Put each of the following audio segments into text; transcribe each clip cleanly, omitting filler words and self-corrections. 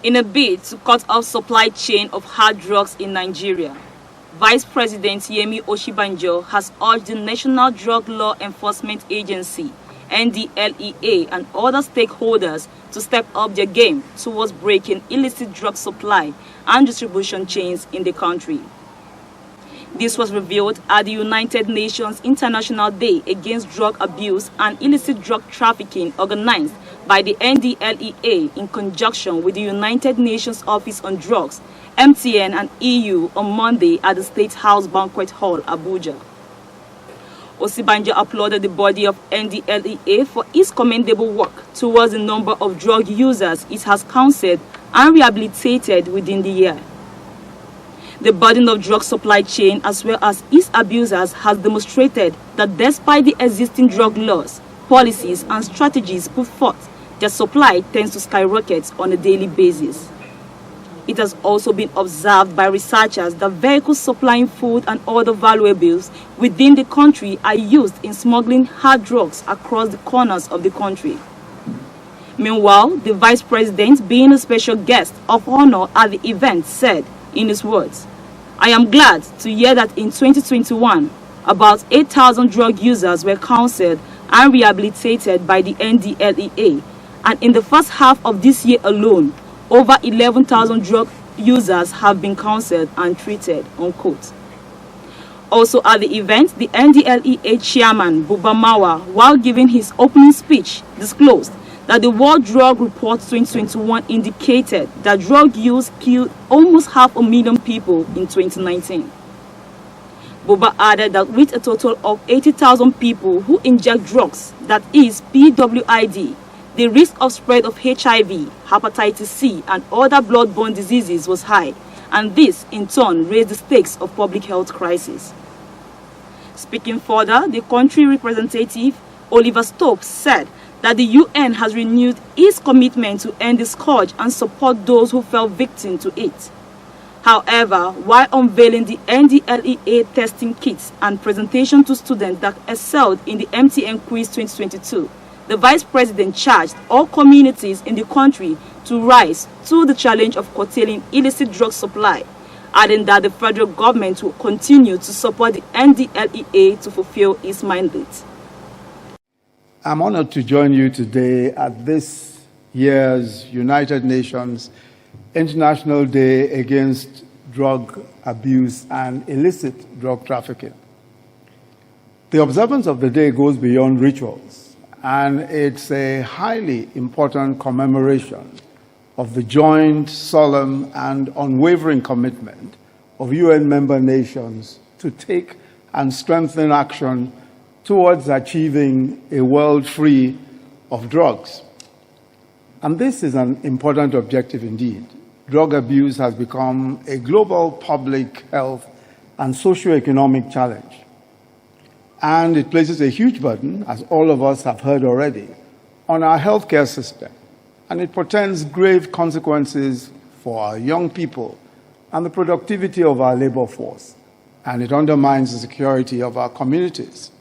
In a bid to cut off supply chain of hard drugs in Nigeria, Vice President Osibanjo has urged the National Drug Law Enforcement Agency, NDLEA, and other stakeholders to step up their game towards breaking illicit drug supply and distribution chains in the country. This was revealed at the United Nations International Day Against Drug Abuse and Illicit Drug Trafficking organized by the NDLEA in conjunction with the United Nations Office on Drugs, MTN and EU on Monday at the State House Banquet Hall, Abuja. Osibanjo applauded the body of NDLEA for its commendable work towards the number of drug users it has counseled and rehabilitated within the year. The burden of drug supply chain as well as its abusers has demonstrated that despite the existing drug laws, policies and strategies put forth, their supply tends to skyrocket on a daily basis. It has also been observed by researchers that vehicles supplying food and other valuables within the country are used in smuggling hard drugs across the corners of the country. Meanwhile, the Vice President, being a special guest of honor at the event, said in his words, "I am glad to hear that in 2021, about 8,000 drug users were counseled and rehabilitated by the NDLEA, and in the first half of this year alone, over 11,000 drug users have been counseled and treated," unquote. Also at the event, the NDLEA chairman, Buba Mawa, while giving his opening speech, disclosed that the World Drug Report 2021 indicated that drug use killed almost 500,000 people in 2019. Buba added that with a total of 80,000 people who inject drugs, that is PWID, the risk of spread of HIV, hepatitis C, and other blood-borne diseases was high, and this in turn raised the stakes of public health crisis. Speaking further, the country representative, Oliver Stokes, said that the UN has renewed its commitment to end the scourge and support those who fell victim to it. However, while unveiling the NDLEA testing kits and presentation to students that excelled in the MTN Quiz 2022, the Vice President charged all communities in the country to rise to the challenge of curtailing illicit drug supply, adding that the federal government will continue to support the NDLEA to fulfill its mandate. I'm honored to join you today at this year's United Nations International Day Against Drug Abuse and Illicit Drug Trafficking. The observance of the day goes beyond rituals, and it's a highly important commemoration of the joint, solemn, and unwavering commitment of UN member nations to take and strengthen action towards achieving a world free of drugs. And this is an important objective indeed. Drug abuse has become a global public health and socio-economic challenge. And it places a huge burden, as all of us have heard already, on our healthcare system. And it portends grave consequences for our young people and the productivity of our labor force. And it undermines the security of our communities.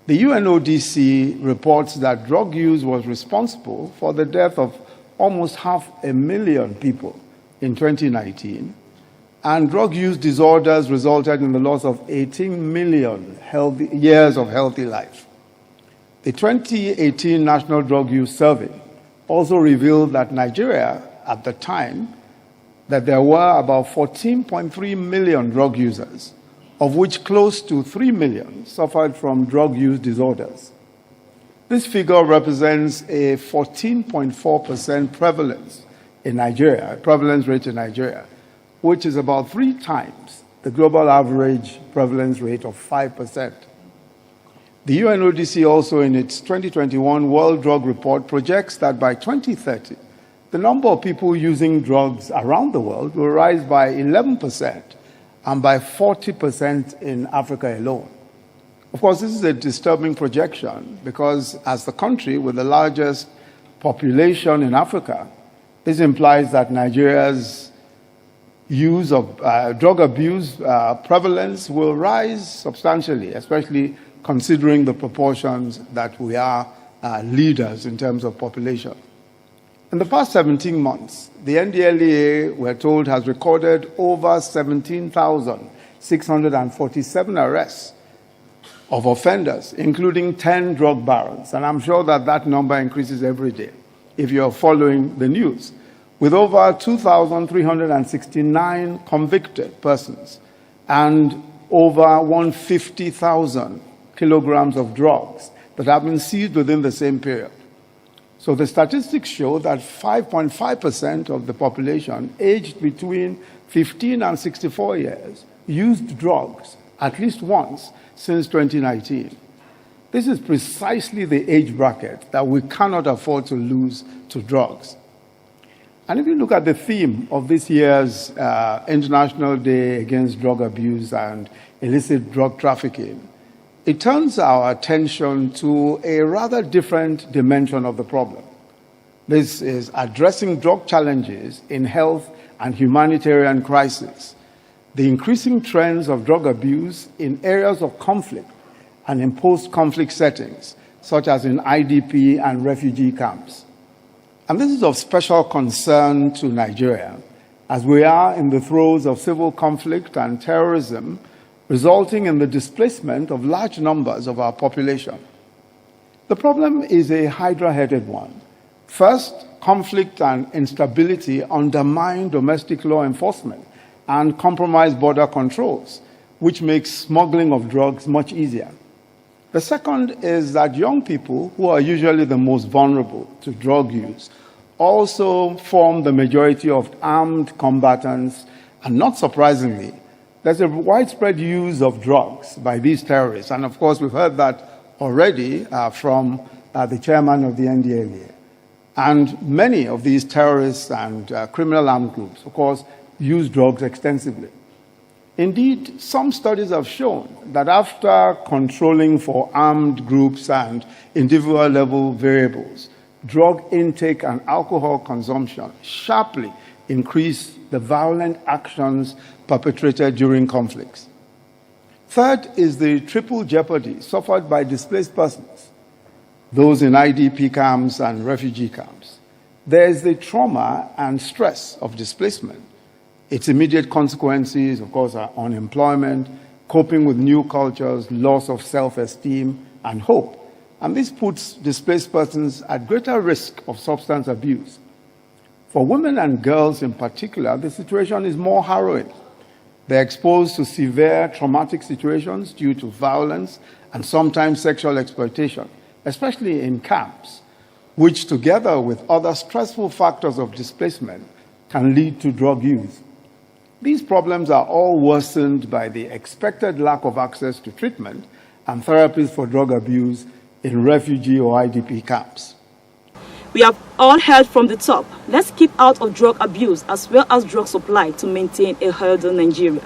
The UNODC reports that drug use was responsible for the death of almost 500,000 people in 2019, and drug use disorders resulted in the loss of 18 million years of healthy life. The 2018 National Drug Use Survey also revealed that Nigeria, at the time, that there were about 14.3 million drug users, of which close to 3 million suffered from drug use disorders. This figure represents a 14.4% prevalence rate in Nigeria, which is about 3 times the global average prevalence rate of 5%. The UNODC also, in its 2021 World Drug Report, projects that by 2030, the number of people using drugs around the world will rise by 11%, and by 40% in Africa alone. Of course, this is a disturbing projection because as the country with the largest population in Africa, this implies that Nigeria's use of drug abuse prevalence will rise substantially, especially considering the proportions that we are leaders in terms of population. In the past 17 months, the NDLEA, we're told, has recorded over 17,647 arrests of offenders, including 10 drug barons. And I'm sure that that number increases every day if you're following the news, with over 2,369 convicted persons and over 150,000 kilograms of drugs that have been seized within the same period. So the statistics show that 5.5% of the population aged between 15 and 64 years used drugs at least once since 2019. This is precisely the age bracket that we cannot afford to lose to drugs. And if you look at the theme of this year's International Day Against Drug Abuse and Illicit Drug Trafficking, it turns our attention to a rather different dimension of the problem. This is addressing drug challenges in health and humanitarian crisis, the increasing trends of drug abuse in areas of conflict and in post-conflict settings, such as in IDP and refugee camps. And this is of special concern to Nigeria, as we are in the throes of civil conflict and terrorism, resulting in the displacement of large numbers of our population. The problem is a hydra-headed one. First, conflict and instability undermine domestic law enforcement and compromise border controls, which makes smuggling of drugs much easier. The second is that young people, who are usually the most vulnerable to drug use, also form the majority of armed combatants, and not surprisingly, there's a widespread use of drugs by these terrorists. And of course, we've heard that already from the chairman of the NDLEA. And many of these terrorists and criminal armed groups, of course, use drugs extensively. Indeed, some studies have shown that after controlling for armed groups and individual-level variables, drug intake and alcohol consumption sharply increase the violent actions perpetrated during conflicts. Third is the triple jeopardy suffered by displaced persons, those in IDP camps and refugee camps. There is the trauma and stress of displacement. Its immediate consequences, of course, are unemployment, coping with new cultures, loss of self-esteem and hope. And this puts displaced persons at greater risk of substance abuse. For women and girls in particular, the situation is more harrowing. They're exposed to severe traumatic situations due to violence and sometimes sexual exploitation, especially in camps, which together with other stressful factors of displacement can lead to drug use. These problems are all worsened by the expected lack of access to treatment and therapies for drug abuse in refugee or IDP camps. We have all heard from the top. Let's keep out of drug abuse as well as drug supply to maintain a healthy Nigeria.